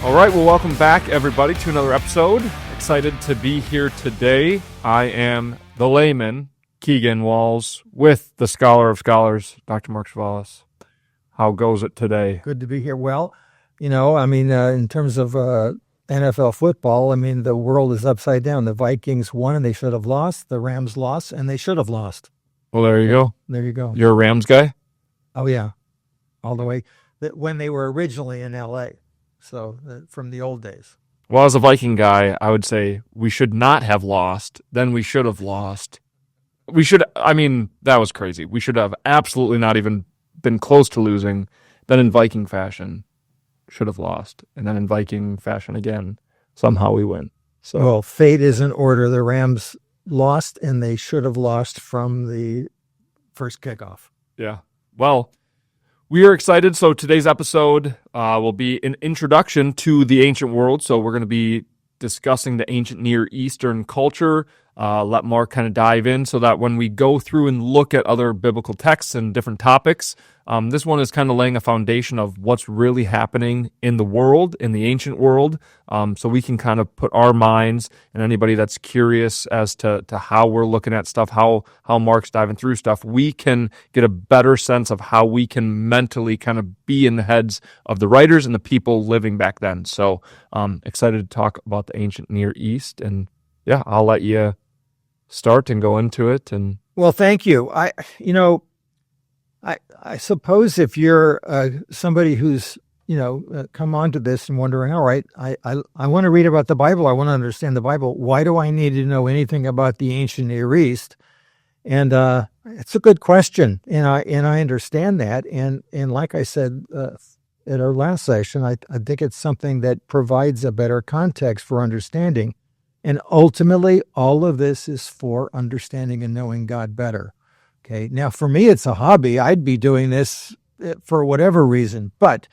All right, well, welcome back, everybody, to another episode. Excited to be here today. I am the layman, Keegan Walls, with the scholar of scholars, Dr. Mark Chavalas. How goes it today? Good to be here. Well, in terms of NFL football, the world is upside down. The Vikings won and they should have lost. The Rams lost and they should have lost. Well, there you go. There you go. You're a Rams guy? Oh, yeah. All the way. When they were originally in L.A., so from the old days. Well, as a Viking guy, I would say we should not have lost. Then we should have lost. That was crazy. We should have absolutely not even been close to losing. Then in Viking fashion, should have lost. And then in Viking fashion again, somehow we win. So, well, fate is in order. The Rams lost, and they should have lost from the first kickoff. Yeah. Well, we are excited. So today's episode will be an introduction to the ancient world. So we're going to be discussing the ancient Near Eastern culture. Let Mark kind of dive in so that when we go through and look at other biblical texts and different topics, this one is kind of laying a foundation of what's really happening in the world, in the ancient world, so we can kind of put our minds, and anybody that's curious as to how we're looking at stuff, how Mark's diving through stuff, we can get a better sense of how we can mentally kind of be in the heads of the writers and the people living back then. So excited to talk about the ancient Near East, and yeah, I'll let you start and go into it. And well, thank you. I suppose if you're somebody who's come onto this and wondering, all right, I want to read about the Bible, I want to understand the Bible. Why do I need to know anything about the ancient Near East? And it's a good question, and I understand that. And like I said at our last session, I think it's something that provides a better context for understanding. And ultimately, all of this is for understanding and knowing God better. Okay. Now, for me, it's a hobby. I'd be doing this for whatever reason. But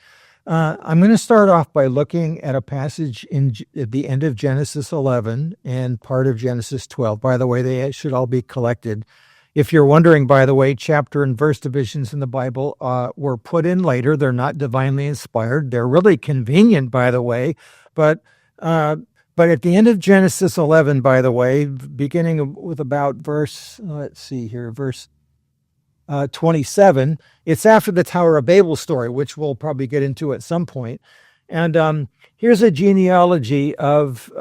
I'm going to start off by looking at a passage at the end of Genesis 11 and part of Genesis 12. By the way, they should all be collected. If you're wondering, by the way, chapter and verse divisions in the Bible were put in later. They're not divinely inspired. They're really convenient, by the way. But at the end of Genesis 11, by the way, beginning with about verse 27, it's after the Tower of Babel story, which we'll probably get into at some point. And here's a genealogy of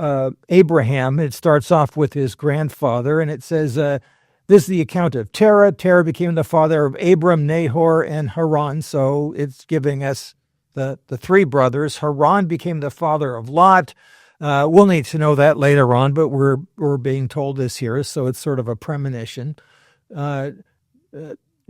Abraham. It starts off with his grandfather, and it says, this is the account of Terah. Terah became the father of Abram, Nahor, and Haran. So it's giving us the three brothers. Haran became the father of Lot. We'll need to know that later on, but we're being told this here, so it's sort of a premonition.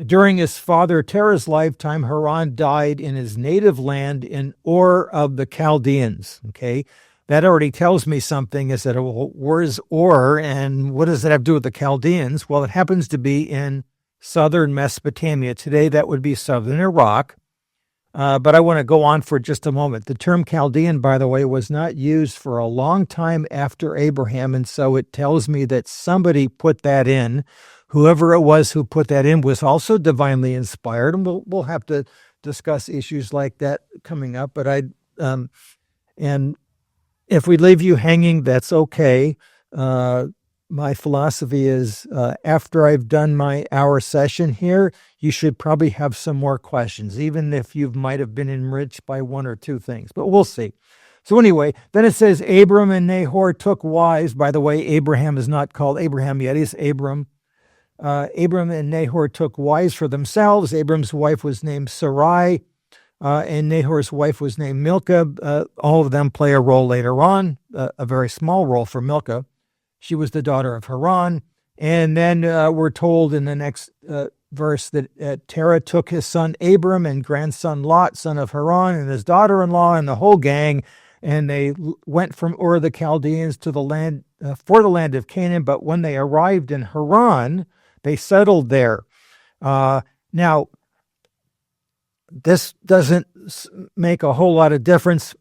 During his father Terah's lifetime, Haran died in his native land in Ur of the Chaldeans. Okay, that already tells me something. Is that, well, where's Ur, and what does that have to do with the Chaldeans? Well, it happens to be in southern Mesopotamia. Today, that would be southern Iraq. But I want to go on for just a moment. The term Chaldean, by the way, was not used for a long time after Abraham, and so it tells me that somebody put that in. Whoever it was who put that in was also divinely inspired, and we'll have to discuss issues like that coming up. But and if we leave you hanging, that's okay. My philosophy is after I've done my hour session here, you should probably have some more questions, even if you might have been enriched by one or two things, but we'll see. So anyway, then it says Abram and Nahor took wives. By the way, Abraham is not called Abraham yet, he's Abram. Abram and Nahor took wives for themselves. Abram's wife was named Sarai, and Nahor's wife was named Milcah. All of them play a role later on, a very small role for Milcah. She was the daughter of Haran. And then we're told in the next verse that Terah took his son Abram and grandson Lot, son of Haran, and his daughter-in-law and the whole gang, and they went from Ur of the Chaldeans to the land for the land of Canaan. But when they arrived in Haran, they settled there. Now, this doesn't make a whole lot of difference,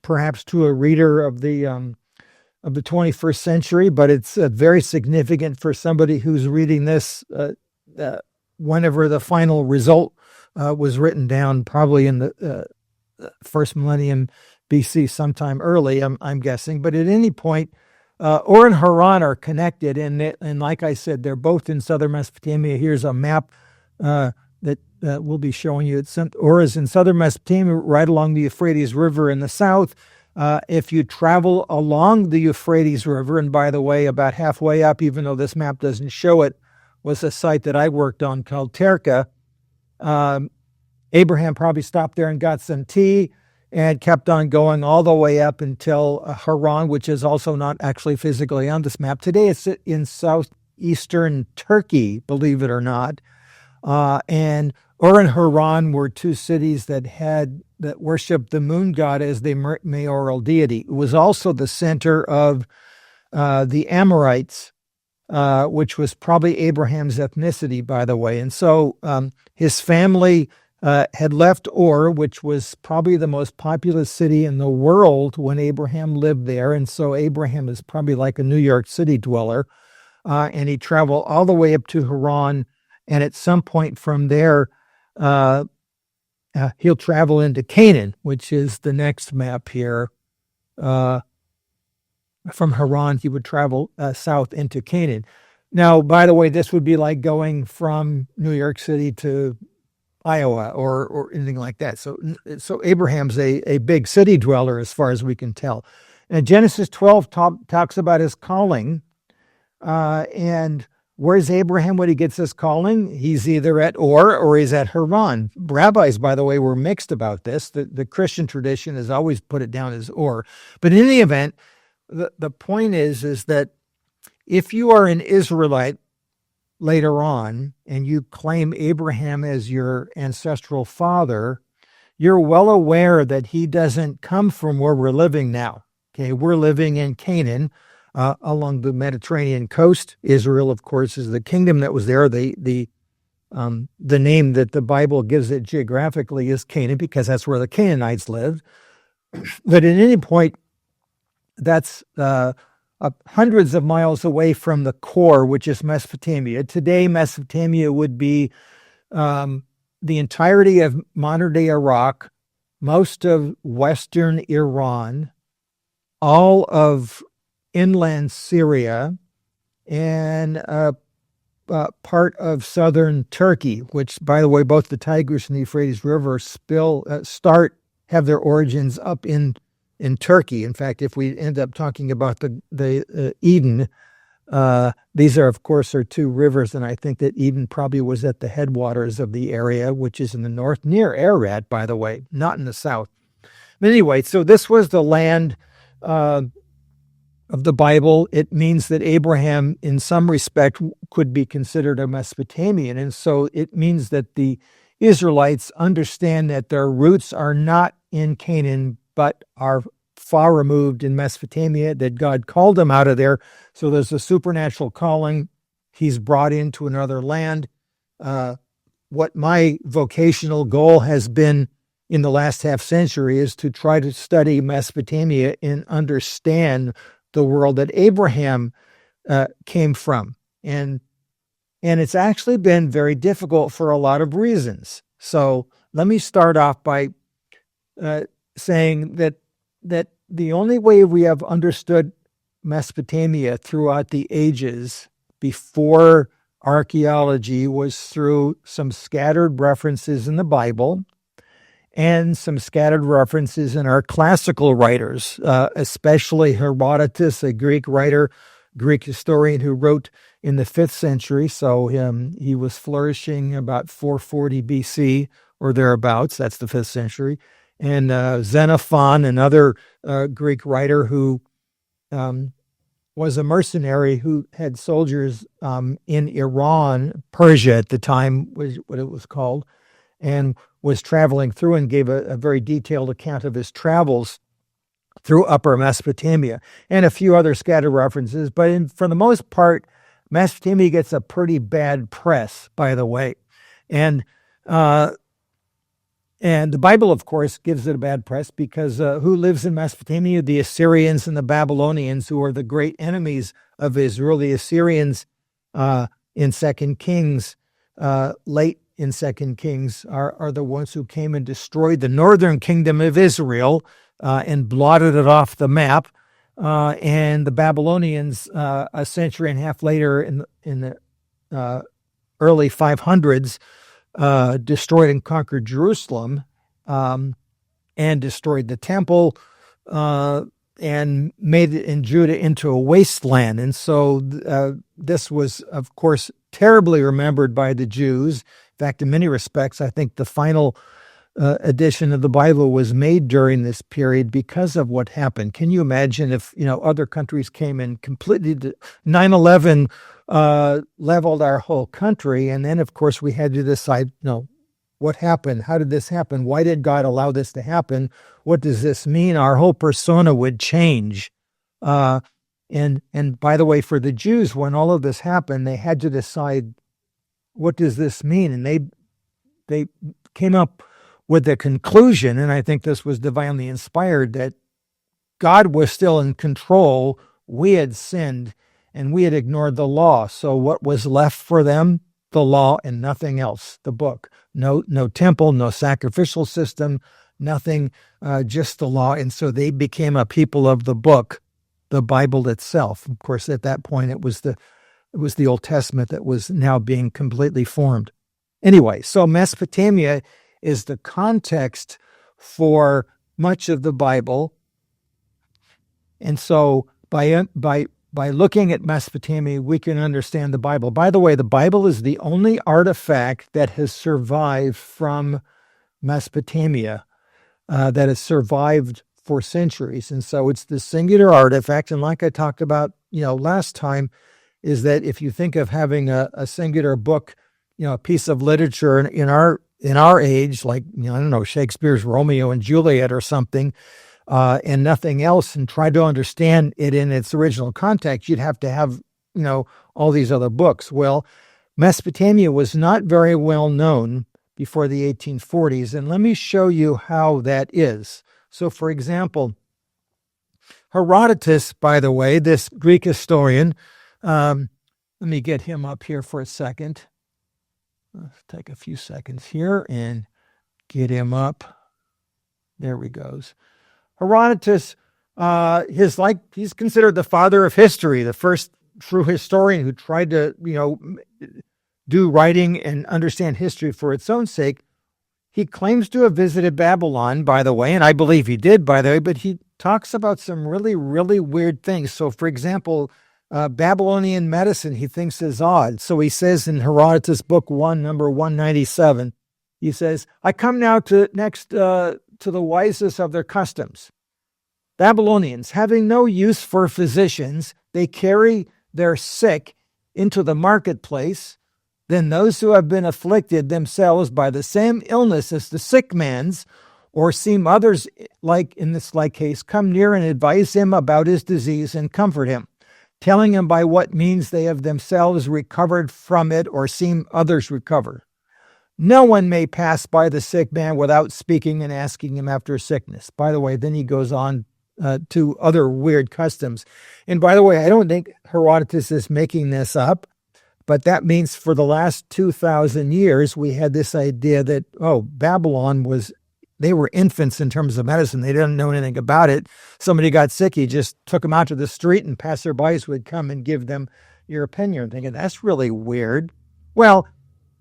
perhaps to a reader of the 21st century, but it's very significant for somebody who's reading this whenever the final result was written down, probably in the first millennium BC, sometime early, I'm guessing. But at any point, Ur and Haran are connected, and like I said, they're both in southern Mesopotamia. Here's a map that we'll be showing you. Ur is in southern Mesopotamia, right along the Euphrates River in the south. If you travel along the Euphrates River, and by the way, about halfway up, even though this map doesn't show it, was a site that I worked on called Terka. Abraham probably stopped there and got some tea and kept on going all the way up until Haran, which is also not actually physically on this map. Today it's in southeastern Turkey, believe it or not. And Ur and Haran were two cities that worshipped the moon god as the mayoral deity. It was also the center of the Amorites, which was probably Abraham's ethnicity, by the way. And so his family had left Ur, which was probably the most populous city in the world when Abraham lived there. And so Abraham is probably like a New York City dweller. And he traveled all the way up to Haran. And at some point from there, he'll travel into Canaan, which is the next map here. From Haran, he would travel south into Canaan. Now, by the way, this would be like going from New York City to Iowa or anything like that. So Abraham's a big city dweller as far as we can tell. And Genesis 12 talks about his calling. And where's Abraham when he gets his calling? He's either at Ur or he's at Haran. Rabbis, by the way, were mixed about this. The Christian tradition has always put it down as Ur. But in any event, the point is that if you are an Israelite later on and you claim Abraham as your ancestral father, you're well aware that he doesn't come from where we're living now. Okay, we're living in Canaan, along the Mediterranean coast. Israel, of course, is the kingdom that was there. The name that the Bible gives it geographically is Canaan because that's where the Canaanites lived. But at any point, that's hundreds of miles away from the core, which is Mesopotamia. Today, Mesopotamia would be the entirety of modern-day Iraq, most of western Iran, all of inland Syria, and part of southern Turkey, which, by the way, both the Tigris and the Euphrates River have their origins up in Turkey. In fact, if we end up talking about the Eden, these are, of course, are two rivers, and I think that Eden probably was at the headwaters of the area, which is in the north, near Ararat, by the way, not in the south. But anyway, so this was the land of the Bible. It means that Abraham, in some respect, could be considered a Mesopotamian, and so it means that the Israelites understand that their roots are not in Canaan, but are far removed in Mesopotamia, that God called them out of there. So there's a supernatural calling. He's brought into another land. What my vocational goal has been in the last half century is to try to study Mesopotamia and understand the world that Abraham came from. And it's actually been very difficult for a lot of reasons. So let me start off by saying that the only way we have understood Mesopotamia throughout the ages before archaeology was through some scattered references in the Bible and some scattered references in our classical writers, especially Herodotus, a Greek writer, Greek historian who wrote in the 5th century. So he was flourishing about 440 BC or thereabouts. That's the 5th century. And Xenophon, another Greek writer who was a mercenary who had soldiers in Iran, Persia at the time was what it was called, and was traveling through and gave a very detailed account of his travels through Upper Mesopotamia, and a few other scattered references. But for the most part, Mesopotamia gets a pretty bad press, by the way. And the Bible, of course, gives it a bad press because who lives in Mesopotamia? The Assyrians and the Babylonians, who are the great enemies of Israel. The Assyrians in 2 Kings, late in 2 Kings are the ones who came and destroyed the northern kingdom of Israel and blotted it off the map. And the Babylonians, a century and a half later in the early 500s, destroyed and conquered Jerusalem and destroyed the temple and made it in Judah into a wasteland. And so this was, of course, terribly remembered by the Jews. In fact, in many respects, I think the final edition of the Bible was made during this period because of what happened. Can you imagine if, other countries came and completely 9/11 leveled our whole country, and then, of course, we had to decide, what happened? How did this happen? Why did God allow this to happen? What does this mean? Our whole persona would change. And by the way, for the Jews, when all of this happened, they had to decide, what does this mean? And they came up with the conclusion, and I think this was divinely inspired, that God was still in control. We had sinned, and we had ignored the law. So what was left for them? The law and nothing else, the book. No temple, no sacrificial system, nothing, just the law. And so they became a people of the book, the Bible itself. Of course, at that point, it was the Old Testament that was now being completely formed. Anyway, so Mesopotamia is the context for much of the Bible. And so by looking at Mesopotamia, we can understand the Bible. By the way, the Bible is the only artifact that has survived from Mesopotamia, that has survived for centuries. And so it's the singular artifact. And like I talked about, last time, is that if you think of having a singular book, a piece of literature in our age, like, Shakespeare's Romeo and Juliet or something, and nothing else, and try to understand it in its original context, you'd have to have, all these other books. Well, Mesopotamia was not very well known before the 1840s, and let me show you how that is. So, for example, Herodotus, by the way, this Greek historian, let me get him up here for a second. Let's take a few seconds here and get him up. There we goes. Herodotus, he's considered the father of history, the first true historian who tried to, do writing and understand history for its own sake. He claims to have visited Babylon, by the way, and I believe he did, by the way, but he talks about some really, really weird things. So, for example, Babylonian medicine he thinks is odd. So he says in Herodotus Book 1, number 197, he says, I come now to the wisest of their customs. Babylonians, having no use for physicians, they carry their sick into the marketplace. Then those who have been afflicted themselves by the same illness as the sick man's, or seem others like in this like case, come near and advise him about his disease and comfort him, telling him by what means they have themselves recovered from it or seem others recover. No one may pass by the sick man without speaking and asking him after sickness. By the way, then he goes on to other weird customs. And by the way, I don't think Herodotus is making this up, but that means for the last 2,000 years, we had this idea that, Babylon they were infants in terms of medicine. They didn't know anything about it. Somebody got sick, he just took them out to the street and passerbys would come and give them your opinion. Thinking, that's really weird. Well,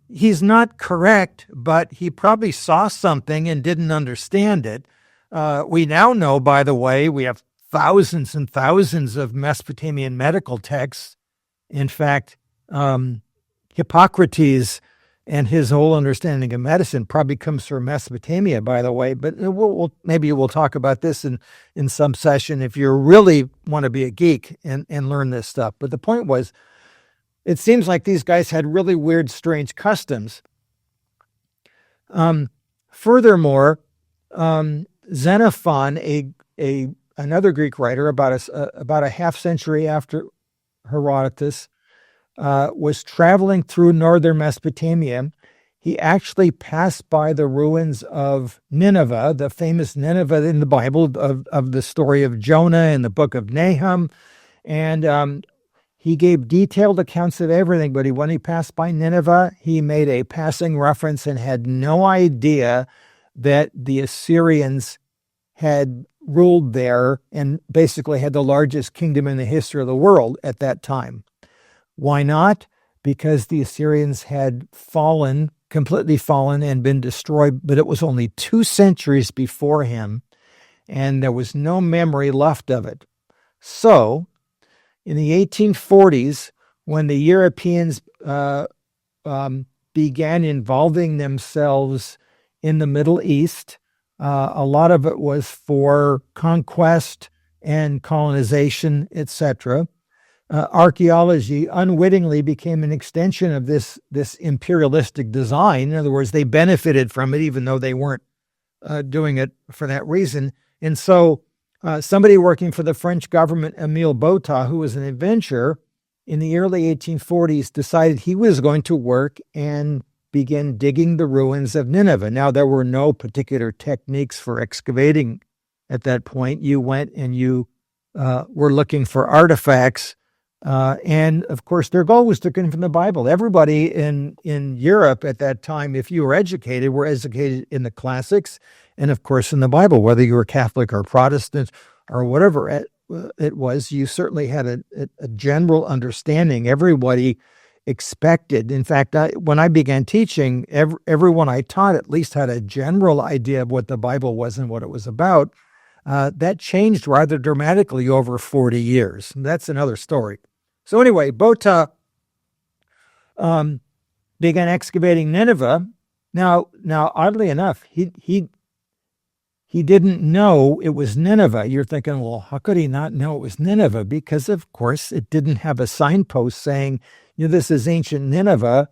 he's not correct, but he probably saw something and didn't understand it. We now know, by the way, we have thousands and thousands of Mesopotamian medical texts. In fact, Hippocrates and his whole understanding of medicine probably comes from Mesopotamia, by the way. But maybe we'll talk about this in some session if you really want to be a geek and learn this stuff. But the point was, it seems like these guys had really weird, strange customs. Furthermore, Xenophon, another Greek writer, about a half century after Herodotus, was traveling through northern Mesopotamia. He actually passed by the ruins of Nineveh, the famous Nineveh in the Bible of the story of Jonah in the book of Nahum. And He gave detailed accounts of everything, but when he passed by Nineveh, he made a passing reference and had no idea that the Assyrians had ruled there and basically had the largest kingdom in the history of the world at that time. Why not? Because the Assyrians had fallen, completely fallen, and been destroyed, but it was only 2 centuries before him, and there was no memory left of it. So, in the 1840s, when the Europeans began involving themselves in the Middle East, a lot of it was for conquest and colonization, etc. Archaeology unwittingly became an extension of this imperialistic design. In other words, they benefited from it, even though they weren't doing it for that reason. And so somebody working for the French government, Émile Botta, who was an adventurer in the early 1840s, decided he was going to work and begin digging the ruins of Nineveh. Now, there were no particular techniques for excavating at that point. You went and you were looking for artifacts. And of course, their goal was to come from the Bible. Everybody in Europe at that time, if you were educated in the classics and, of course, in the Bible, whether you were Catholic or Protestant or whatever it was, you certainly had a general understanding. Everybody expected. In fact, when I began teaching, everyone I taught at least had a general idea of what the Bible was and what it was about. That changed rather dramatically over 40 years. That's another story. So anyway, Botta began excavating Nineveh. Now, oddly enough, he didn't know it was Nineveh. You're thinking, well, how could he not know it was Nineveh? Because, of course, it didn't have a signpost saying, this is ancient Nineveh,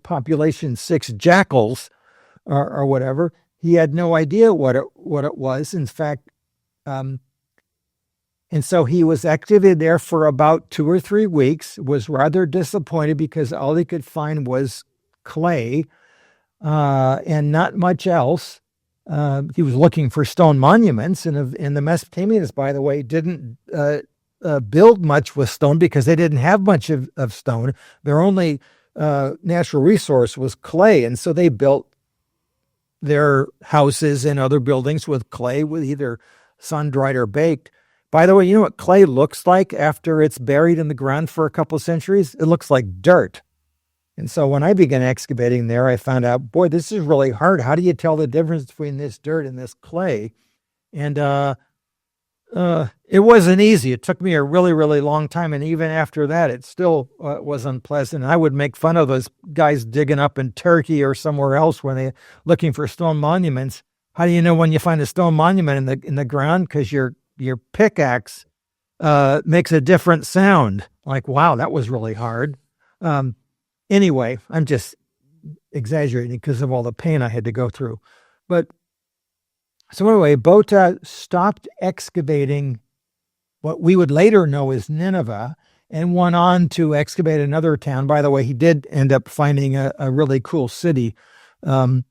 population 6 jackals or whatever. He had no idea what it was. In fact, and so he was excavated there for about 2 or 3 weeks, was rather disappointed because all he could find was clay and not much else. He was looking for stone monuments, and the Mesopotamians, by the way, didn't build much with stone because they didn't have much of stone. Their only natural resource was clay, and so they built their houses and other buildings with clay, with either sun-dried or baked. By the way, you know what clay looks like after it's buried in the ground for a couple of centuries? It looks like dirt. And so when I began excavating there, I found out, boy, this is really hard. How do you tell the difference between this dirt and this clay? And it wasn't easy. It took me a really, really long time. And even after that, it still was unpleasant. And I would make fun of those guys digging up in Turkey or somewhere else when they're looking for stone monuments. How do you know when you find a stone monument in the ground? Because your pickaxe makes a different sound. Like, wow, that was really hard. Anyway, I'm just exaggerating because of all the pain I had to go through. But so anyway, Botta stopped excavating what we would later know as Nineveh and went on to excavate another town. By the way, he did end up finding a really cool city,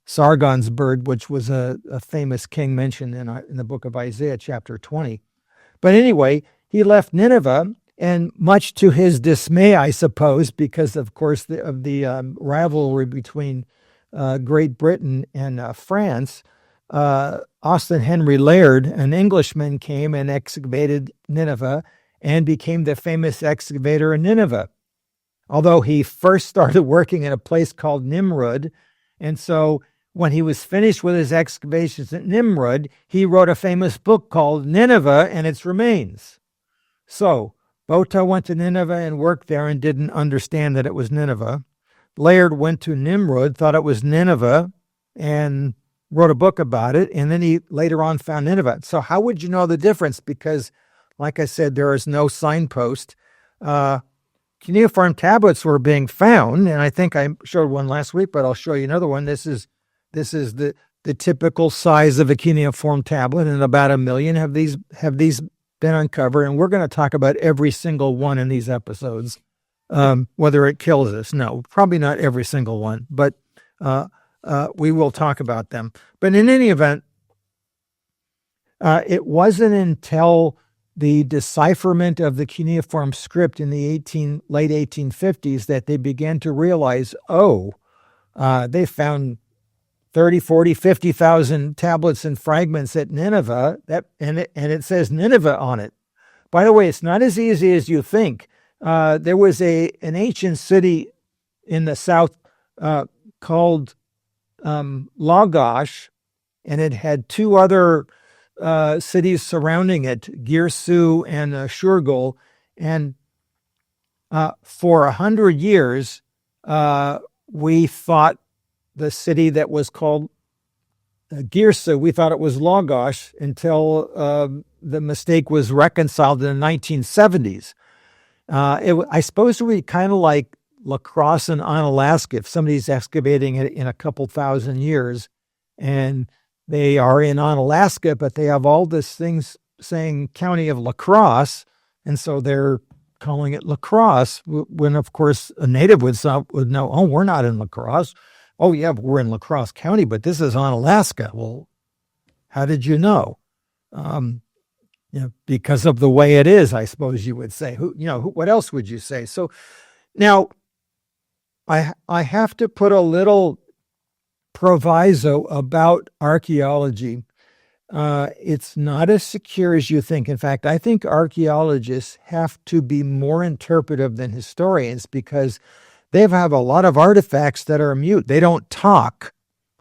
Sargon's bird, which was a famous king mentioned in the book of Isaiah, chapter 20. But anyway, he left Nineveh, and much to his dismay, I suppose, because, of course, of the rivalry between Great Britain and France, Austin Henry Layard, an Englishman, came and excavated Nineveh and became the famous excavator in Nineveh. Although he first started working in a place called Nimrud, and so when he was finished with his excavations at Nimrud, he wrote a famous book called Nineveh and Its Remains. So Botta went to Nineveh and worked there and didn't understand that it was Nineveh. Layard went to Nimrud, thought it was Nineveh, and wrote a book about it, and then he later on found Nineveh. So how would you know the difference? Because, like I said, there is no signpost. Cuneiform tablets were being found, and I think I showed one last week, but I'll show you another one. This is the typical size of a cuneiform tablet, and about 1 million have these been uncovered, and we're going to talk about every single one in these episodes, whether it kills us. No, probably not every single one, but we will talk about them. But in any event, it wasn't until the decipherment of the cuneiform script in the late 1850s that they began to realize, they found 30, 40, 50,000 tablets and fragments at Nineveh, and it says Nineveh on it. By the way, it's not as easy as you think. There was an ancient city in the south called Lagash, and it had two other cities surrounding it, Girsu and Shurgul. And for 100 years, we thought the city that was called Girsu, we thought it was Lagash until the mistake was reconciled in the 1970s. I suppose it would be kind of like La Crosse in Unalaska. If somebody's excavating it in a couple thousand years and they are in Unalaska, but they have all these things saying County of La Crosse, and so they're calling it La Crosse, when of course a native would know, oh, we're not in La Crosse. Oh yeah, we're in La Crosse County, but this is Unalaska. Well, how did you know? Because of the way it is, I suppose you would say. What else would you say? So now I have to put a little proviso about archaeology. It's not as secure as you think. In fact, I think archaeologists have to be more interpretive than historians because they have a lot of artifacts that are mute. They don't talk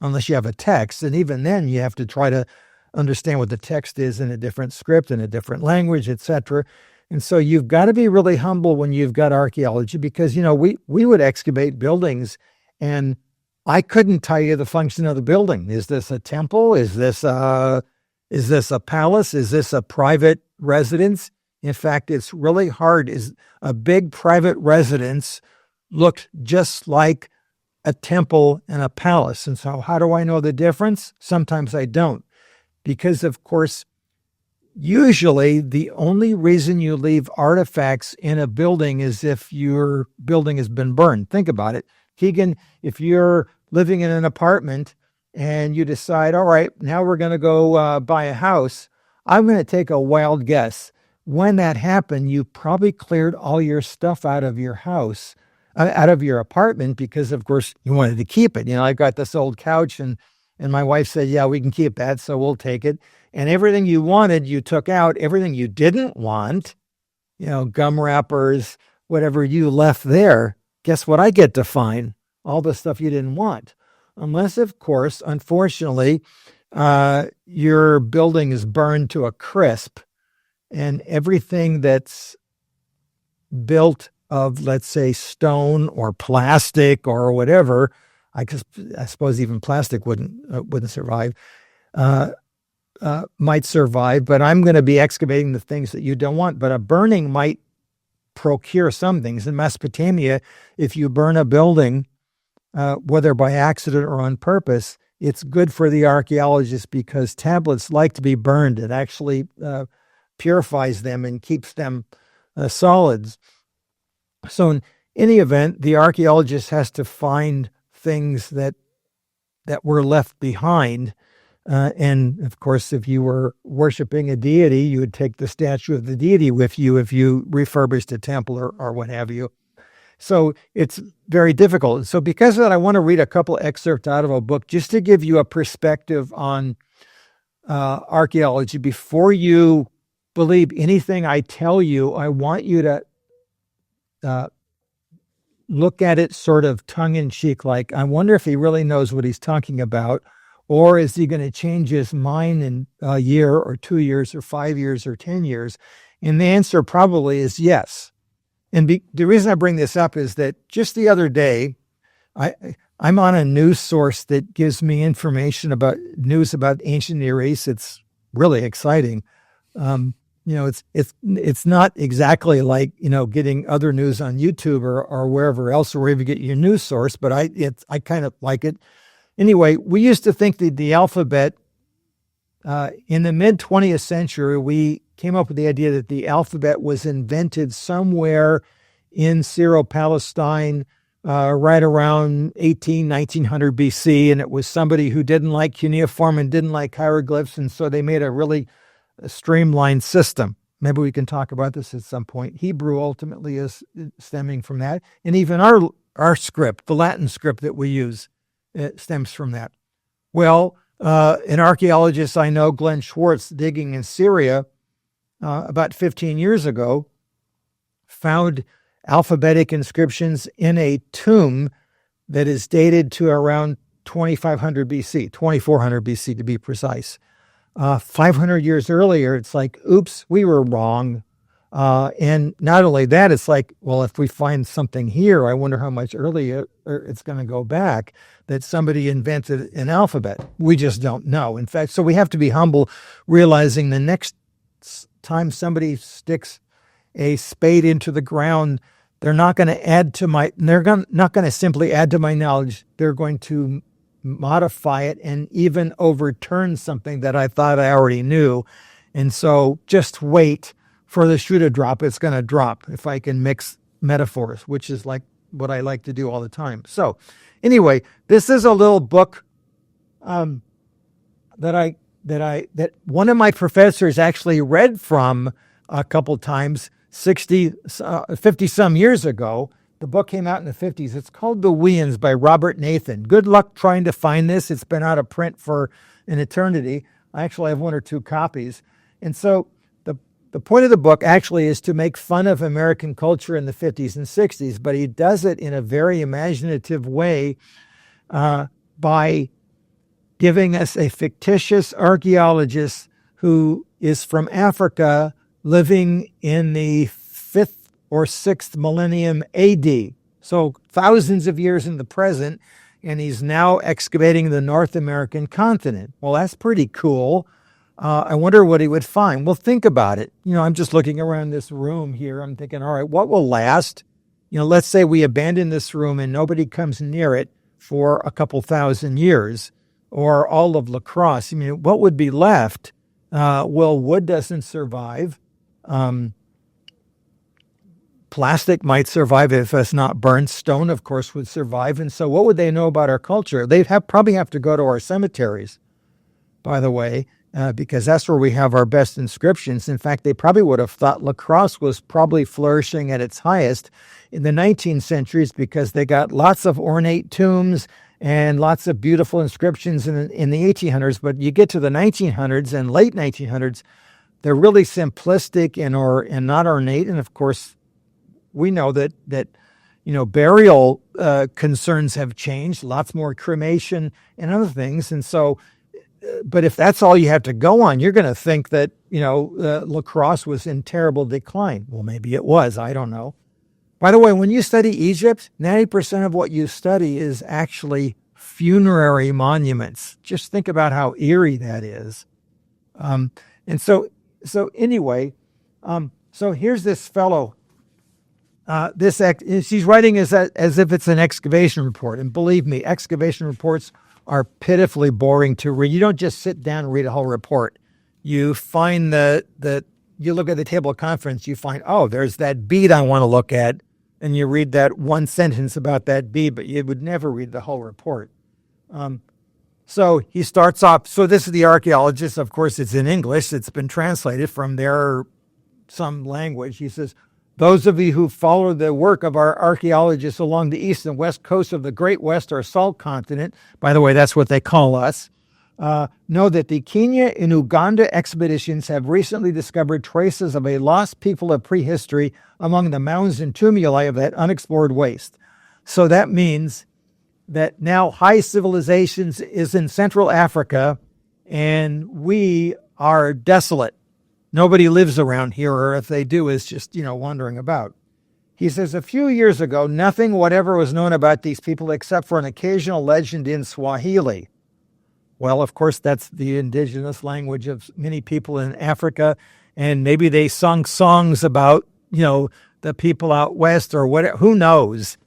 unless you have a text. And even then, you have to try to understand what the text is in a different script, in a different language, etc. And so you've got to be really humble when you've got archaeology because, we would excavate buildings and I couldn't tell you the function of the building. Is this a temple? Is this a palace? Is this a private residence? In fact, it's really hard. Is a big private residence looked just like a temple and a palace. And so how do I know the difference? Sometimes I don't. Because, of course, usually the only reason you leave artifacts in a building is if your building has been burned. Think about it. Keegan, if you're living in an apartment and you decide, all right, now we're going to go buy a house, I'm going to take a wild guess. When that happened, you probably cleared all your stuff out of your house, out of your apartment, because, of course, you wanted to keep it. I've got this old couch and my wife said, yeah, we can keep that, so we'll take it. And everything you wanted, you took out. Everything you didn't want, gum wrappers, whatever you left there, guess what I get to find? All the stuff you didn't want. Unless, of course, unfortunately, your building is burned to a crisp and everything that's built of, let's say, stone or plastic or whatever, I suppose even plastic wouldn't survive, might survive, but I'm going to be excavating the things that you don't want. But a burning might procure some things. In Mesopotamia, if you burn a building, whether by accident or on purpose, it's good for the archaeologists because tablets like to be burned. It actually purifies them and keeps them solids. So in any event, the archaeologist has to find things that were left behind. And of course, if you were worshiping a deity, you would take the statue of the deity with you if you refurbished a temple or what have you. So it's very difficult. So because of that, I want to read a couple excerpts out of a book just to give you a perspective on archaeology. Before you believe anything I tell you, I want you to look at it sort of tongue-in-cheek, like, I wonder if he really knows what he's talking about, or is he going to change his mind in a year or 2 years or 5 years or 10 years? And the answer probably is yes. And the reason I bring this up is that just the other day, I'm on a news source that gives me information about news about ancient Near East. It's really exciting. It's not exactly like, getting other news on YouTube or wherever else or wherever you get your news source, but I kind of like it. Anyway, we used to think that the alphabet, in the mid-20th century, we came up with the idea that the alphabet was invented somewhere in Syro-Palestine right around 1900 BC, and it was somebody who didn't like cuneiform and didn't like hieroglyphs, and so they made a really streamlined system. Maybe we can talk about this at some point. Hebrew ultimately is stemming from that. And even our script, the Latin script that we use, it stems from that. Well, an archaeologist I know, Glenn Schwartz, digging in Syria about 15 years ago, found alphabetic inscriptions in a tomb that is dated to around 2500 BC, 2400 BC to be precise. 500 years earlier, it's like, oops, we were wrong. And not only that, it's like, well, if we find something here, I wonder how much earlier it's going to go back that somebody invented an alphabet. We just don't know. In fact, so we have to be humble, realizing the next time somebody sticks a spade into the ground, they're not going to add to not going to simply add to my knowledge. They're going to modify it and even overturn something that I thought I already knew. And so just wait for the shoe to drop. It's going to drop if I can mix metaphors, which is like what I like to do all the time. So anyway, this is a little book that one of my professors actually read from a couple times 50 some years ago. The book came out in the 50s. It's called The Weans by Robert Nathan. Good luck trying to find this. It's been out of print for an eternity. I actually have one or two copies. And so the point of the book actually is to make fun of American culture in the 50s and 60s, but he does it in a very imaginative way by giving us a fictitious archaeologist who is from Africa living in the 5th or 6th millennium AD. So thousands of years in the present, and he's now excavating the North American continent. Well, that's pretty cool. I wonder what he would find. Well, think about it. I'm just looking around this room here. I'm thinking, all right, what will last? Let's say we abandon this room and nobody comes near it for a couple thousand years, or all of La Crosse. What would be left? Well, wood doesn't survive. Plastic might survive if it's not burned. Stone, of course, would survive. And so what would they know about our culture? They'd probably have to go to our cemeteries, by the way, because that's where we have our best inscriptions. In fact, they probably would have thought La Crosse was probably flourishing at its highest in the 19th centuries because they got lots of ornate tombs and lots of beautiful inscriptions in the 1800s. But you get to the 1900s and late 1900s, they're really simplistic and not ornate. And of course, we know that burial concerns have changed, lots more cremation and other things. And so, but if that's all you have to go on, you're going to think that, La Crosse was in terrible decline. Well, maybe it was. I don't know. By the way, when you study Egypt, 90% of what you study is actually funerary monuments. Just think about how eerie that is. And so anyway, so here's this fellow. She's writing as if it's an excavation report. And believe me, excavation reports are pitifully boring to read. You don't just sit down and read a whole report. You find you look at the table of contents, you find, oh, there's that bead I want to look at. And you read that one sentence about that bead, but you would never read the whole report. So he starts off. So this is the archaeologist. Of course, it's in English. It's been translated from some language. He says, those of you who follow the work of our archaeologists along the east and west coast of the Great West or Salt Continent, by the way, that's what they call us, know that the Kenya and Uganda expeditions have recently discovered traces of a lost people of prehistory among the mounds and tumuli of that unexplored waste. So that means that now high civilizations is in Central Africa, and we are desolate. Nobody lives around here, or if they do, is just, wandering about. He says, a few years ago, nothing whatever was known about these people except for an occasional legend in Swahili. Well, of course, that's the indigenous language of many people in Africa, and maybe they sung songs about, the people out west or whatever. Who knows?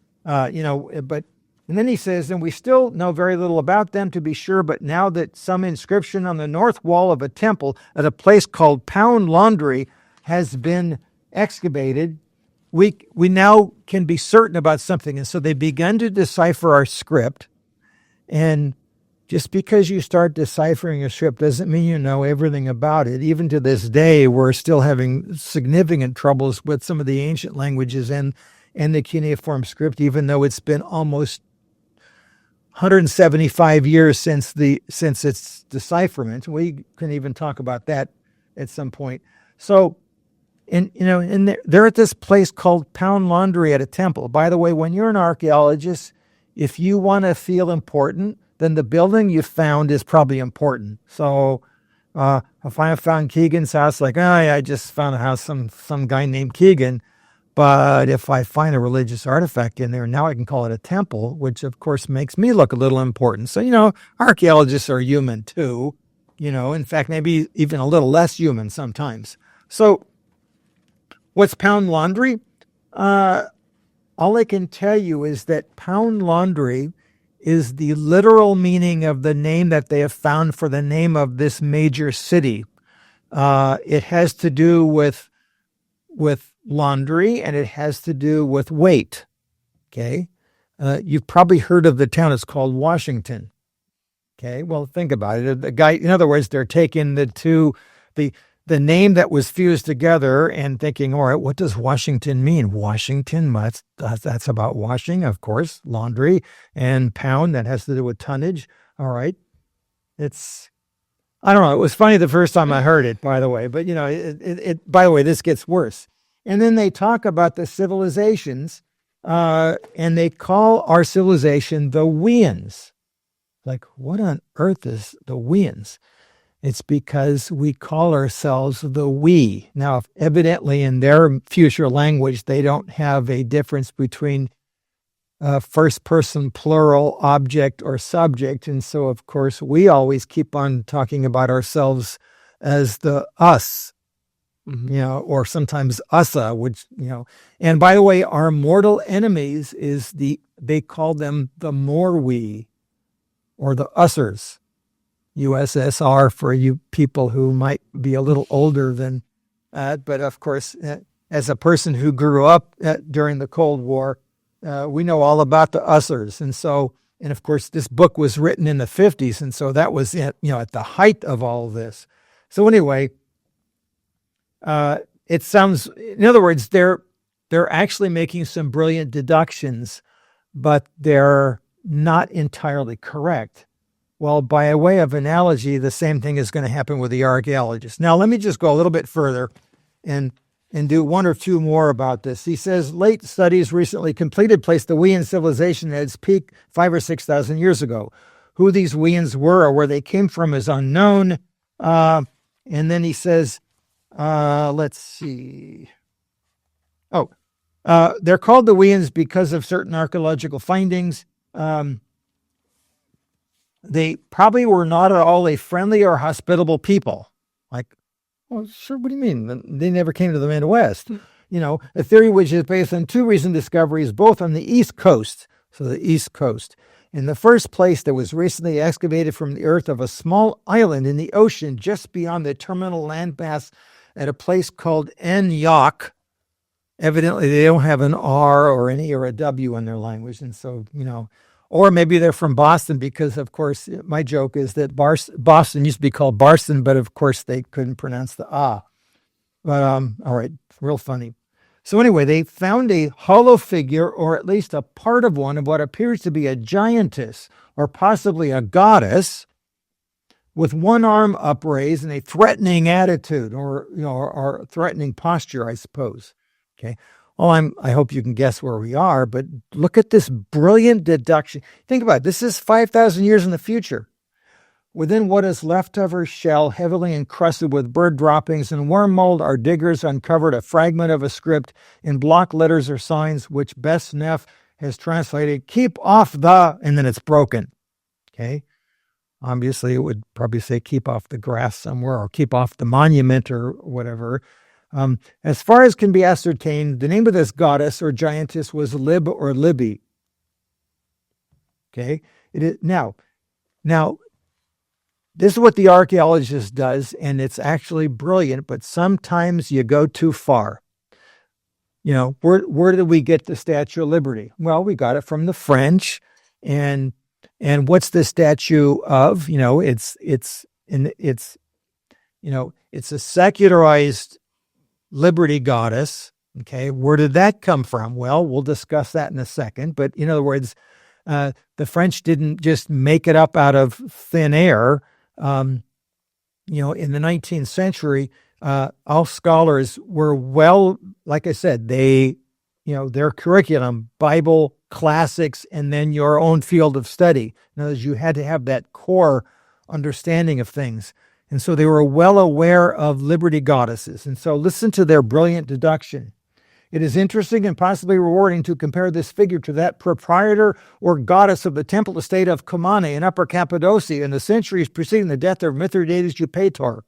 And then he says, and we still know very little about them, to be sure, but now that some inscription on the north wall of a temple at a place called Pound Laundry has been excavated, we now can be certain about something. And so they began to decipher our script, and just because you start deciphering a script doesn't mean you know everything about it. Even to this day, we're still having significant troubles with some of the ancient languages and the cuneiform script, even though it's been almost 175 years since its decipherment. We can even talk about that at some point. So, they're at this place called Pound Laundry at a temple. By the way, when you're an archaeologist, if you want to feel important, then the building you found is probably important. So, if I found Keegan's house, like, I just found a house, some guy named Keegan. But if I find a religious artifact in there, now I can call it a temple, which of course makes me look a little important. So, archaeologists are human too, in fact, maybe even a little less human sometimes. So what's Pound Laundry? All I can tell you is that Pound Laundry is the literal meaning of the name that they have found for the name of this major city. It has to do with laundry, and it has to do with weight. Okay. You've probably heard of the town. It's called Washington. Okay. Well, think about it. The guy, in other words, they're taking the name that was fused together and thinking, all right, what does Washington mean? Washington, that's about washing, of course, laundry, and pound, that has to do with tonnage. All right. I don't know. It was funny the first time I heard it, by the way, but by the way, this gets worse. And then they talk about the civilizations, and they call our civilization the Weans. Like, what on earth is the Weans? It's because we call ourselves the we. Now, evidently in their future language, they don't have a difference between first person plural object or subject. And so, of course, we always keep on talking about ourselves as the us. Or sometimes usa, which, and by the way, our mortal enemies they call them the Morwe, or the ussers, USSR for you people who might be a little older than that. But of course, as a person who grew up during the Cold War, we know all about the ussers. And of course, this book was written in the 50s. And so that was, at the height of all of this. So anyway, it sounds, in other words, they're actually making some brilliant deductions, but they're not entirely correct. Well, by way of analogy, the same thing is going to happen with the archaeologists. Now, let me just go a little bit further and do one or two more about this. He says, late studies recently completed placed the Wean civilization at its peak 5,000 or 6,000 years ago. Who these Weans were or where they came from is unknown. And then he says, let's see. They're called the Weans because of certain archaeological findings. They probably were not at all a friendly or hospitable people. Like, well, sure, what do you mean? They never came to the Midwest. A theory which is based on two recent discoveries, both on the East Coast. So the East Coast. In the first place, there was recently excavated from the earth of a small island in the ocean just beyond the terminal landmass at a place called Yok. Evidently, they don't have an R or an E or a W in their language. And so, or maybe they're from Boston because, of course, my joke is that Boston used to be called Barston, but of course they couldn't pronounce the ah. But, all right, real funny. So anyway, they found a hollow figure, or at least a part of one, of what appears to be a giantess, or possibly a goddess, with one arm upraised in a threatening attitude, or threatening posture, I suppose. Okay. Well, I hope you can guess where we are, but look at this brilliant deduction. Think about it. This is 5,000 years in the future. Within what is left of her shell, heavily encrusted with bird droppings and worm mold, our diggers uncovered a fragment of a script in block letters or signs, which Bess Neff has translated, keep off the, and then it's broken. Okay. Obviously, it would probably say keep off the grass somewhere or keep off the monument or whatever. As far as can be ascertained, the name of this goddess or giantess was Lib or Libby. Okay. It is now, this is what the archaeologist does, and it's actually brilliant, but sometimes you go too far. Where did we get the Statue of Liberty? Well, we got it from the French, and And what's the statue of? It's a secularized liberty goddess. Okay, where did that come from? Well, we'll discuss that in a second. But in other words, the French didn't just make it up out of thin air. In the 19th century, all scholars were like I said, their curriculum, Bible, classics, and then your own field of study. In other words, you had to have that core understanding of things. And so they were well aware of liberty goddesses. And so listen to their brilliant deduction. It is interesting and possibly rewarding to compare this figure to that proprietor or goddess of the temple estate of Qumran in Upper Cappadocia in the centuries preceding the death of Mithridates Eupator.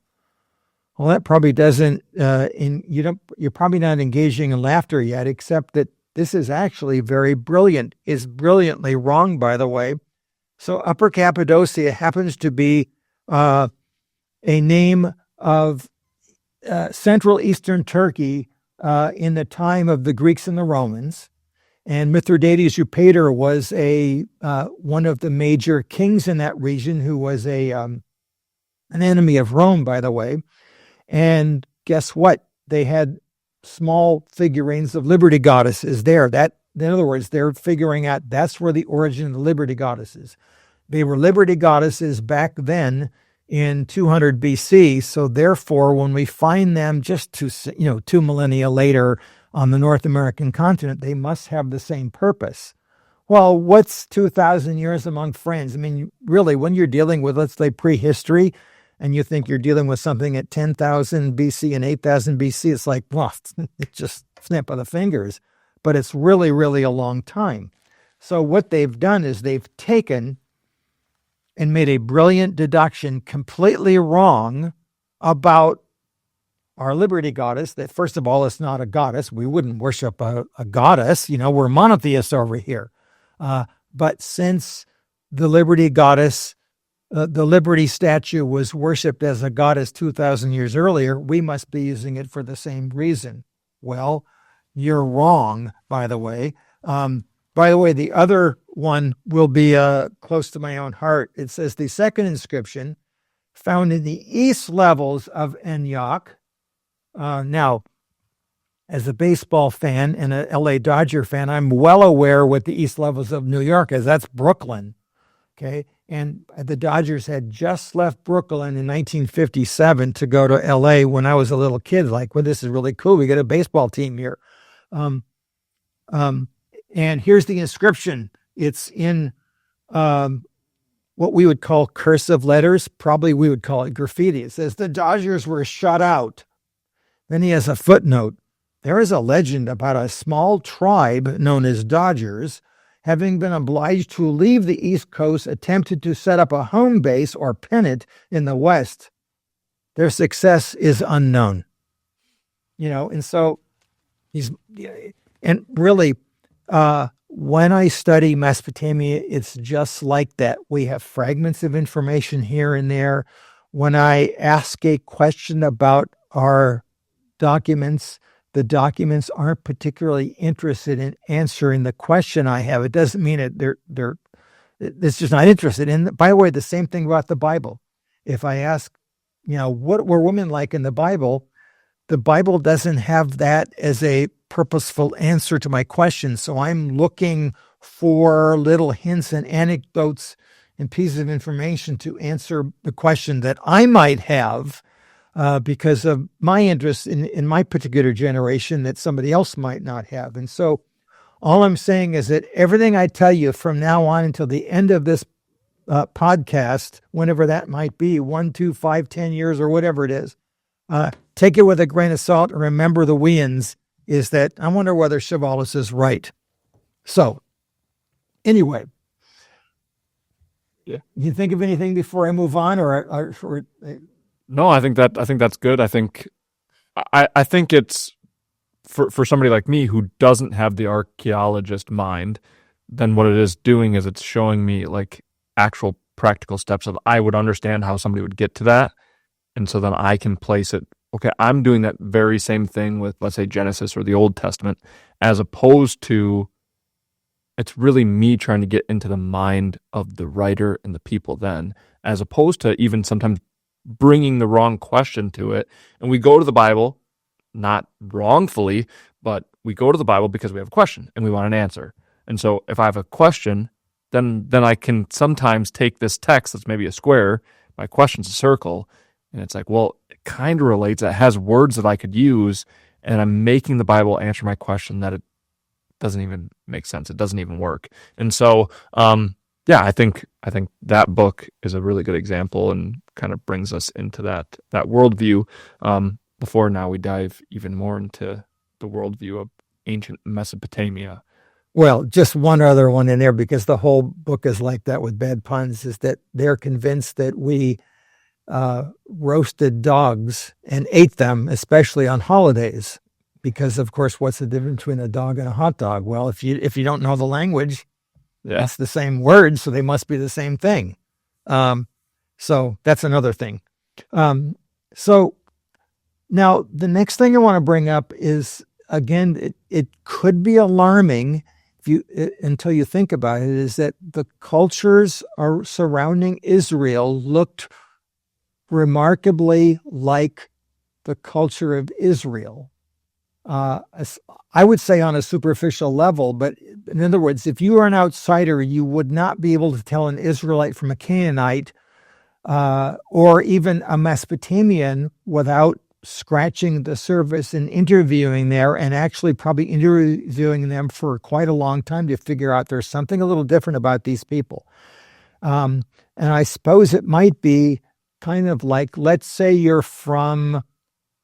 Well, that probably doesn't, you're probably not engaging in laughter yet, except that this is actually very brilliant, is brilliantly wrong, by the way. So Upper Cappadocia happens to be a name of Central Eastern Turkey in the time of the Greeks and the Romans. And Mithridates Eupator was one of the major kings in that region who was an enemy of Rome, by the way. And guess what? They had small figurines of liberty goddesses there. In other words, they're figuring out that's where the origin of the liberty goddesses. They were liberty goddesses back then in 200 BC. So therefore, when we find them just 2 millennia later on the North American continent, they must have the same purpose. Well, what's 2,000 years among friends? I mean, really, when you're dealing with, let's say, prehistory, and you think you're dealing with something at 10,000 BC and 8,000 BC, it's like, well, it's just snap of the fingers. But it's really, really a long time. So what they've done is they've taken and made a brilliant deduction completely wrong about our liberty goddess, that first of all, it's not a goddess. We wouldn't worship a goddess. We're monotheists over here. But since the liberty goddess, the liberty statue was worshipped as a goddess 2,000 years earlier, we must be using it for the same reason. Well, you're wrong, by the way. The other one will be close to my own heart. It says the second inscription found in the east levels of Antioch. Now, as a baseball fan and a LA Dodger fan, I'm well aware what the east levels of New York is. That's Brooklyn. Okay. And the Dodgers had just left Brooklyn in 1957 to go to LA when I was a little kid. Like, well, this is really cool. We got a baseball team here. And here's the inscription. It's in what we would call cursive letters. Probably we would call it graffiti. It says, the Dodgers were shut out. Then he has a footnote. There is a legend about a small tribe known as Dodgers, having been obliged to leave the East Coast, attempted to set up a home base or pennant in the West. Their success is unknown. And so when I study Mesopotamia, it's just like that. We have fragments of information here and there. When I ask a question about our documents, the documents aren't particularly interested in answering the question I have. It doesn't mean it's just not interested. And by the way, the same thing about the Bible. If I ask, what were women like in the Bible doesn't have that as a purposeful answer to my question. So I'm looking for little hints and anecdotes and pieces of information to answer the question that I might have because of my interest in my particular generation that somebody else might not have. And so all I'm saying is that everything I tell you from now on until the end of this podcast, whenever that might be, 1, 2, 5, 10 years or whatever it is, take it with a grain of salt and remember the Weans is that I wonder whether Chavalas is right. So anyway, yeah. You think of anything before I move on or No, I think that's good. I think it's for somebody like me who doesn't have the archaeologist mind, then what it is doing is it's showing me like actual practical steps of I would understand how somebody would get to that. And so then I can place it. Okay, I'm doing that very same thing with, let's say, Genesis or the Old Testament, as opposed to it's really me trying to get into the mind of the writer and the people then, as opposed to even sometimes bringing the wrong question to it. And we go to the Bible, not wrongfully, but we go to the Bible because we have a question and we want an answer. And so if I have a question, then I can sometimes take this text that's maybe a square, my question's a circle, and it's like, well, it kind of relates. It has words that I could use, and I'm making the Bible answer my question that it doesn't even make sense. It doesn't even work. And so, yeah, I think that book is a really good example and kind of brings us into that worldview. Before now we dive even more into the worldview of ancient Mesopotamia. Well, just one other one in there, because the whole book is like that with bad puns, is that they're convinced that we roasted dogs and ate them, especially on holidays. Because, of course, what's the difference between a dog and a hot dog? Well, if you don't know the language, Yeah. it's the same word, so they must be the same thing. So that's another thing. So now the next thing I want to bring up is, again, it could be alarming until you think about it, is that the cultures surrounding Israel looked remarkably like the culture of Israel. I would say on a superficial level, but in other words, if you are an outsider, you would not be able to tell an Israelite from a Canaanite or even a Mesopotamian without scratching the surface and interviewing there, and actually probably interviewing them for quite a long time to figure out there's something a little different about these people. And I suppose it might be kind of like, let's say you're from,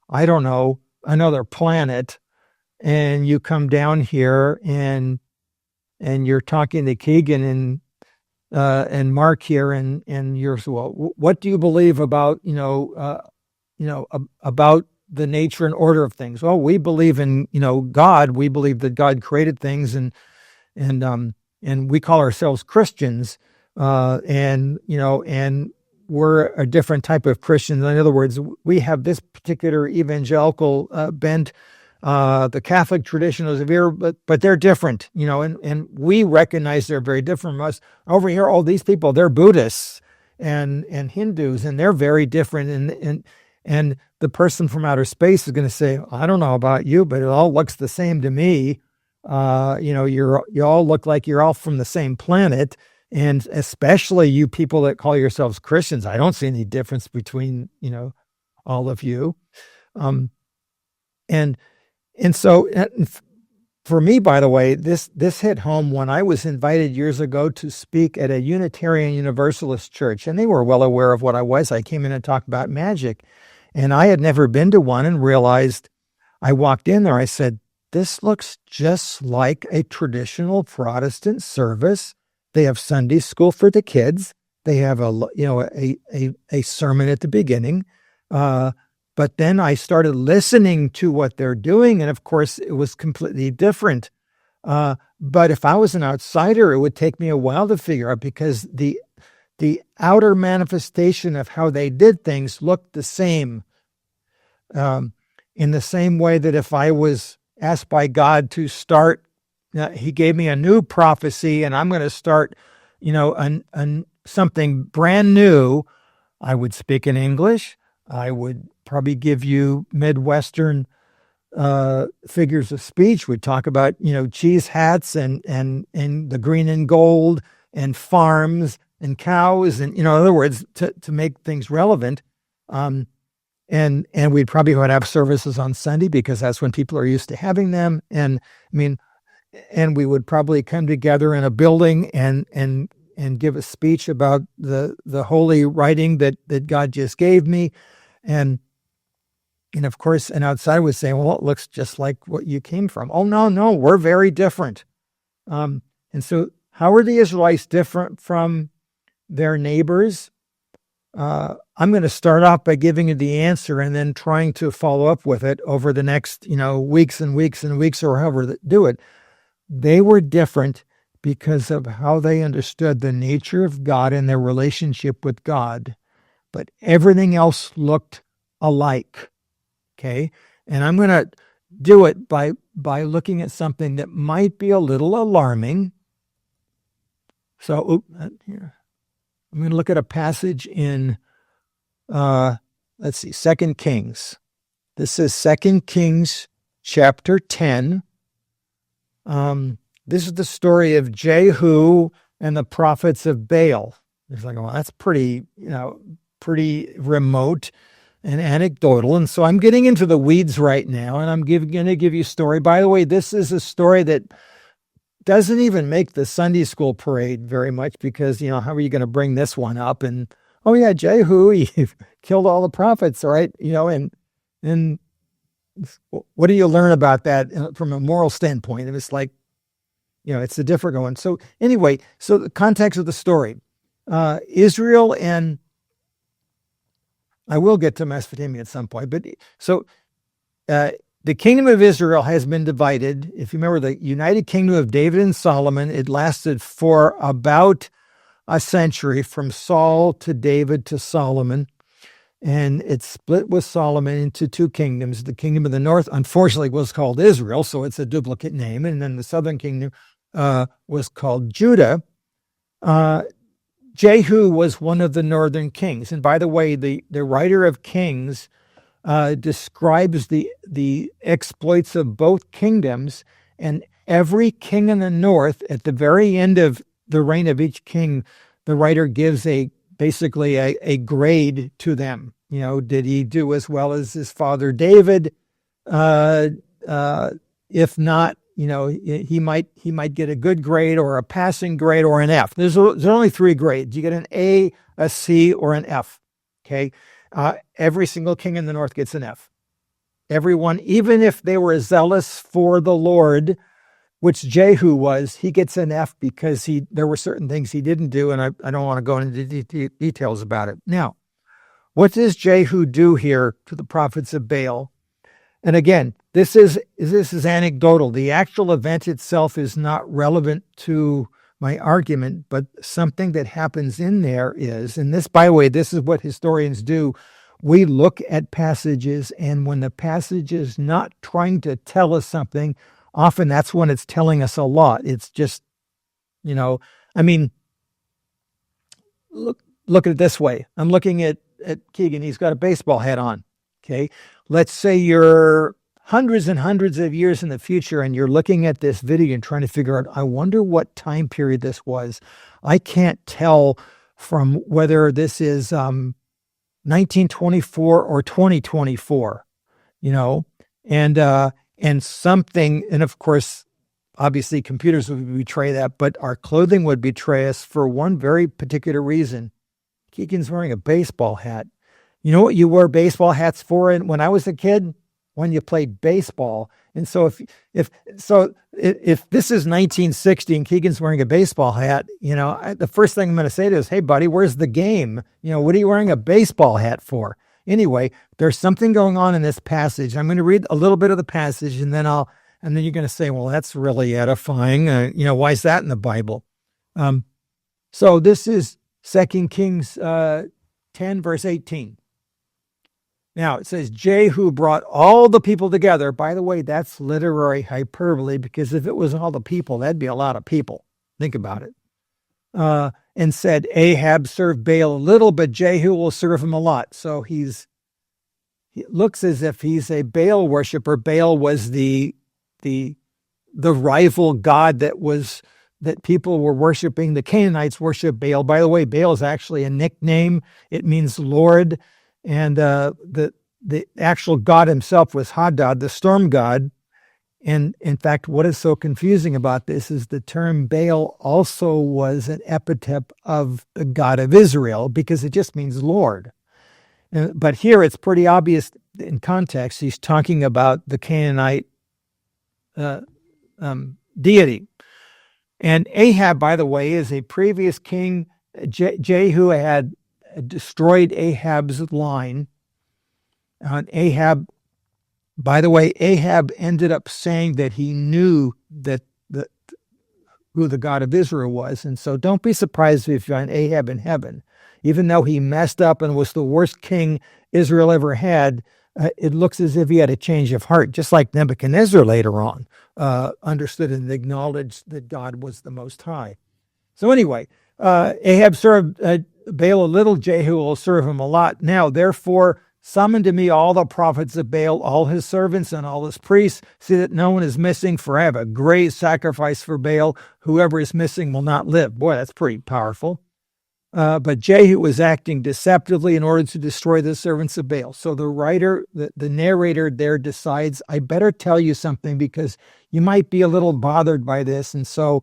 I don't know, another planet, and you come down here and you're talking to Keegan and Mark here, and you're, well, what do you believe about about the nature and order of things? Well, we believe in God. We believe that God created things, and we call ourselves Christians, and we're a different type of Christian. In other words, we have this particular evangelical bent. The Catholic tradition is here, but they're different, and we recognize they're very different from us. Over here, all these people, they're Buddhists and Hindus, and they're very different. And the person from outer space is going to say, I don't know about you, but it all looks the same to me. You all look like you're all from the same planet. And especially you people that call yourselves Christians, I don't see any difference between, all of you. And so for me, by the way, this hit home when I was invited years ago to speak at a Unitarian Universalist church, and they were well aware of what I was. I came in and talked about magic, and I had never been to one, and realized, I walked in there, I said, this looks just like a traditional Protestant service. They have Sunday school for the kids. They have a sermon at the beginning. But then I started listening to what they're doing, and of course it was completely different. But if I was an outsider, it would take me a while to figure out, because the outer manifestation of how they did things looked the same. In the same way that if I was asked by God to start, he gave me a new prophecy, and I'm going to start, something brand new, I would speak in English. I would probably give you Midwestern figures of speech. We'd talk about, cheese hats and the green and gold and farms and cows, and, in other words, to make things relevant. And we'd probably would have services on Sunday, because that's when people are used to having them. And and we would probably come together in a building and give a speech about the holy writing that God just gave me. And of course, an outsider would say, well, it looks just like what you came from. Oh, no, we're very different. And so how are the Israelites different from their neighbors? I'm going to start off by giving you the answer and then trying to follow up with it over the next, weeks and weeks and weeks, or however they do it. They were different because of how they understood the nature of God and their relationship with God. But everything else looked alike. Okay. And I'm going to do it by looking at something that might be a little alarming. So here, I'm going to look at a passage in, let's see, 2 Kings. This is 2 Kings chapter 10. This is the story of Jehu and the prophets of Baal. It's like, well, that's pretty remote and anecdotal. And so I'm getting into the weeds right now, and I'm going to give you a story. By the way, this is a story that doesn't even make the Sunday school parade very much because, how are you going to bring this one up? And, oh yeah, Jehu, he killed all the prophets, right? And what do you learn about that from a moral standpoint? And it's like, it's a different one. So anyway, so the context of the story, Israel and I will get to Mesopotamia at some point, but so the kingdom of Israel has been divided. If you remember the United Kingdom of David and Solomon, it lasted for about a century from Saul to David to Solomon. And it split with Solomon into two kingdoms. The kingdom of the north, unfortunately, was called Israel, so it's a duplicate name. And then the southern kingdom was called Judah. Jehu was one of the northern kings. And by the way, the writer of Kings describes the exploits of both kingdoms. And every king in the north, at the very end of the reign of each king, the writer gives basically a grade to them. Did he do as well as his father David? If not, he might get a good grade or a passing grade or an F. There's only three grades. You get an A, a C, or an F. Okay. Every single king in the north gets an F. Everyone, even if they were zealous for the Lord, which Jehu was, he gets an F because there were certain things he didn't do, and I don't want to go into details about it. Now, what does Jehu do here to the prophets of Baal? And again, this is anecdotal. The actual event itself is not relevant to my argument, but something that happens in there is, and this, by the way, this is what historians do. We look at passages, and when the passage is not trying to tell us something, often that's when it's telling us a lot. It's just, look at it this way. I'm looking at Keegan. He's got a baseball hat on. Okay. Let's say you're hundreds and hundreds of years in the future and you're looking at this video and trying to figure out, I wonder what time period this was. I can't tell from whether this is 1924 or 2024, and something, and of course, obviously computers would betray that, but our clothing would betray us for one very particular reason. Keegan's wearing a baseball hat. You know what you wore baseball hats for when I was a kid? When you played baseball. And so if this is 1960 and Keegan's wearing a baseball hat, the first thing I'm going to say to him is, hey buddy, where's the game? What are you wearing a baseball hat for? Anyway, there's something going on in this passage. I'm going to read a little bit of the passage and then you're going to say, well, that's really edifying. Why is that in the Bible? So this is 2 Kings 10 verse 18. Now, it says, Jehu brought all the people together. By the way, that's literary hyperbole, because if it was all the people, that'd be a lot of people. Think about it. And said, Ahab served Baal a little, but Jehu will serve him a lot. So he looks as if he's a Baal worshiper. Baal was the rival god that people were worshiping. The Canaanites worship Baal. By the way, Baal is actually a nickname. It means Lord. And the actual god himself was Hadad, the storm god. And in fact, what is so confusing about this is the term Baal also was an epithet of the God of Israel, because it just means Lord. But here it's pretty obvious in context. He's talking about the Canaanite deity. And Ahab, by the way, is a previous king. Jehu had destroyed Ahab's line. Ahab, by the way, Ahab ended up saying that he knew who the God of Israel was. And so don't be surprised if you find Ahab in heaven. Even though he messed up and was the worst king Israel ever had, it looks as if he had a change of heart, just like Nebuchadnezzar later on understood and acknowledged that God was the Most High. So anyway, Ahab served Baal a little, Jehu will serve him a lot. Now, therefore, summon to me all the prophets of Baal, all his servants and all his priests, see that no one is missing, for I have a great sacrifice for Baal. Whoever is missing will not live. Boy, that's pretty powerful. But Jehu was acting deceptively in order to destroy the servants of Baal. So the writer, the narrator there decides, I better tell you something because you might be a little bothered by this. And so,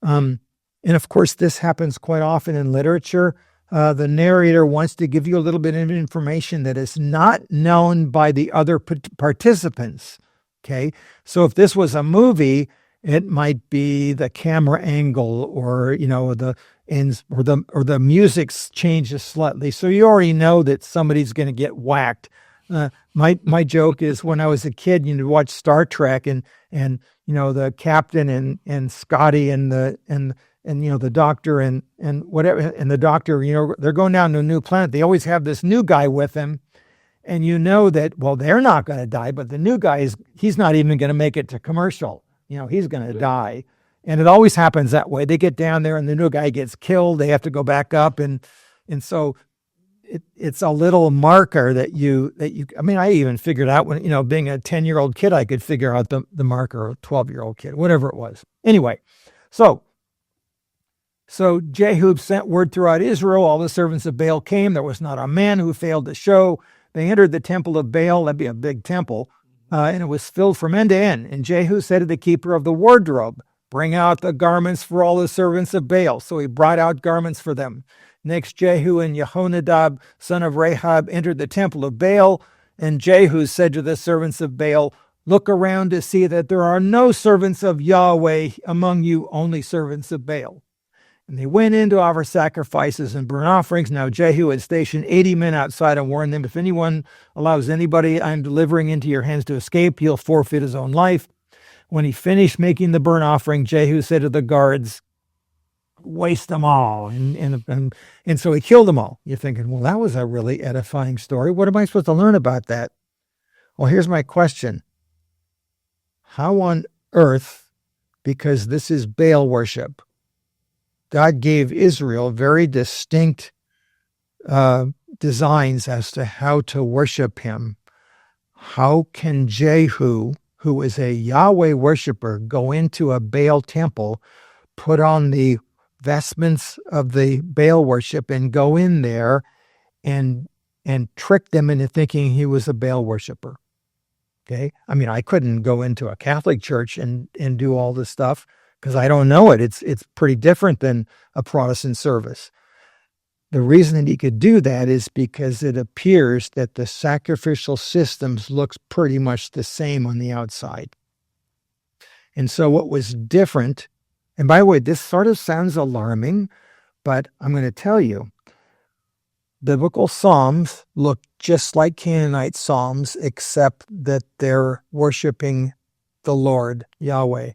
and of course, this happens quite often in literature. The narrator wants to give you a little bit of information that is not known by the other participants. Okay. So if this was a movie, it might be the camera angle or, the ends or the music changes slightly. So you already know that somebody's going to get whacked. My joke is when I was a kid, you'd watch Star Trek and the captain and Scotty and the doctor and whatever, and the doctor, they're going down to a new planet. They always have this new guy with them. And that, well, they're not going to die, but the new guy he's not even going to make it to commercial. He's going to die. And it always happens that way. They get down there and the new guy gets killed. They have to go back up. And so it's a little marker that I even figured out when, being a 10-year-old kid, I could figure out the marker, or a 12-year-old kid, whatever it was. Anyway, so Jehu sent word throughout Israel. All the servants of Baal came. There was not a man who failed to show. They entered the temple of Baal. That'd be a big temple. And it was filled from end to end. And Jehu said to the keeper of the wardrobe, bring out the garments for all the servants of Baal. So he brought out garments for them. Next, Jehu and Jehonadab, son of Rahab, entered the temple of Baal. And Jehu said to the servants of Baal, look around to see that there are no servants of Yahweh among you, only servants of Baal. And they went in to offer sacrifices and burnt offerings. Now Jehu had stationed 80 men outside and warned them, if anyone allows anybody I'm delivering into your hands to escape, he'll forfeit his own life. When he finished making the burnt offering, Jehu said to the guards, waste them all. And so he killed them all. You're thinking, well, that was a really edifying story. What am I supposed to learn about that? Well, here's my question. How on earth, because this is Baal worship, God gave Israel very distinct designs as to how to worship him. How can Jehu, who is a Yahweh worshiper, go into a Baal temple, put on the vestments of the Baal worship, and go in there and trick them into thinking he was a Baal worshiper? Okay? I mean, I couldn't go into a Catholic church and do all this stuff, because I don't know it. It's pretty different than a Protestant service. The reason that he could do that is because it appears that the sacrificial systems looks pretty much the same on the outside. And so what was different, and by the way, this sort of sounds alarming, but I'm going to tell you, biblical psalms look just like Canaanite psalms, except that they're worshiping the Lord, Yahweh.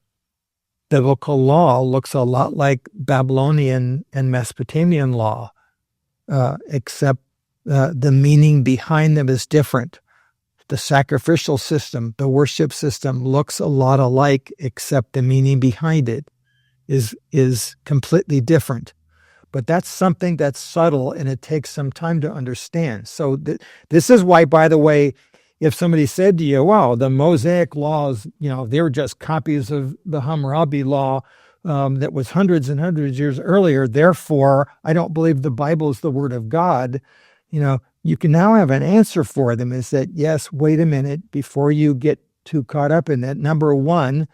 Biblical law looks a lot like Babylonian and Mesopotamian law, except the meaning behind them is different. The sacrificial system, the worship system looks a lot alike, except the meaning behind it is completely different. But that's something that's subtle, and it takes some time to understand. So this is why, by the way, if somebody said to you, wow, the Mosaic laws, they're just copies of the Hammurabi law that was hundreds and hundreds of years earlier, therefore, I don't believe the Bible is the word of God, you can now have an answer for them, is that, yes, wait a minute, before you get too caught up in that. Number one,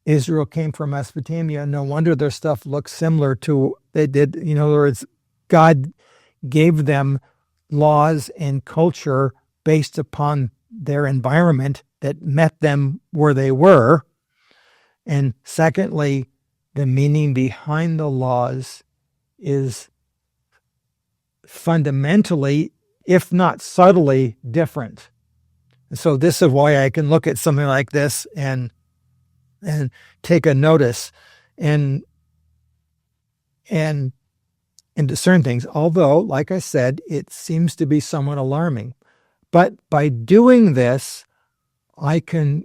Israel came from Mesopotamia. No wonder their stuff looks similar to they did. In other words, God gave them laws and culture based upon their environment that met them where they were. And secondly, the meaning behind the laws is fundamentally, if not subtly, different. And so this is why I can look at something like this and take a notice and discern things. Although, like I said, it seems to be somewhat alarming. But by doing this, I can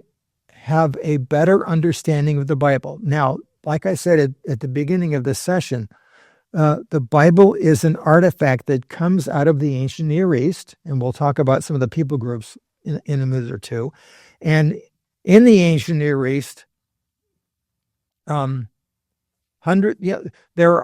have a better understanding of the Bible. Now, like I said at the beginning of this session, the Bible is an artifact that comes out of the ancient Near East, and we'll talk about some of the people groups in a minute or two. And in the ancient Near East, there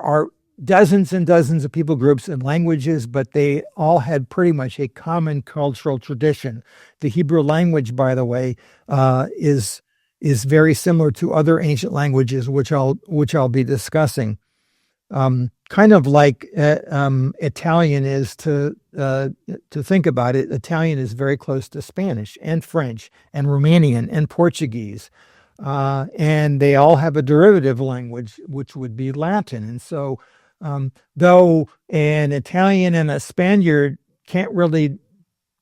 are dozens and dozens of people groups and languages, but they all had pretty much a common cultural tradition. The Hebrew language, by the way, is very similar to other ancient languages, which I'll be discussing. Kind of like Italian is to think about it. Italian is very close to Spanish and French and Romanian and Portuguese. And they all have a derivative language, which would be Latin. And so, though an Italian and a Spaniard can't really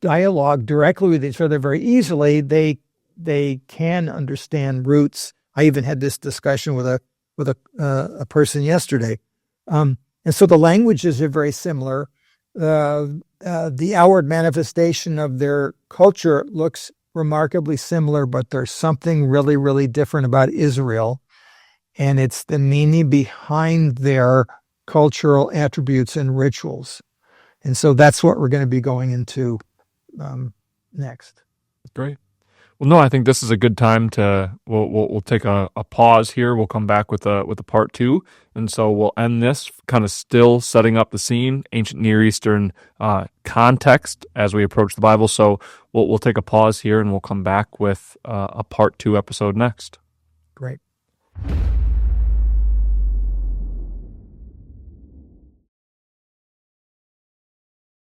dialogue directly with each other very easily, they can understand roots. I even had this discussion with a person yesterday. And so the languages are very similar. The outward manifestation of their culture looks remarkably similar, but there's something really, really different about Israel, and it's the meaning behind their cultural attributes and rituals. And so that's what we're going to be going into next. Great. Well, no, I think this is a good time to we'll take a pause here. We'll come back with a part 2, and so we'll end this kind of still setting up the scene, ancient Near Eastern context as we approach the Bible. So we'll take a pause here, and we'll come back with a part 2 episode next. Great.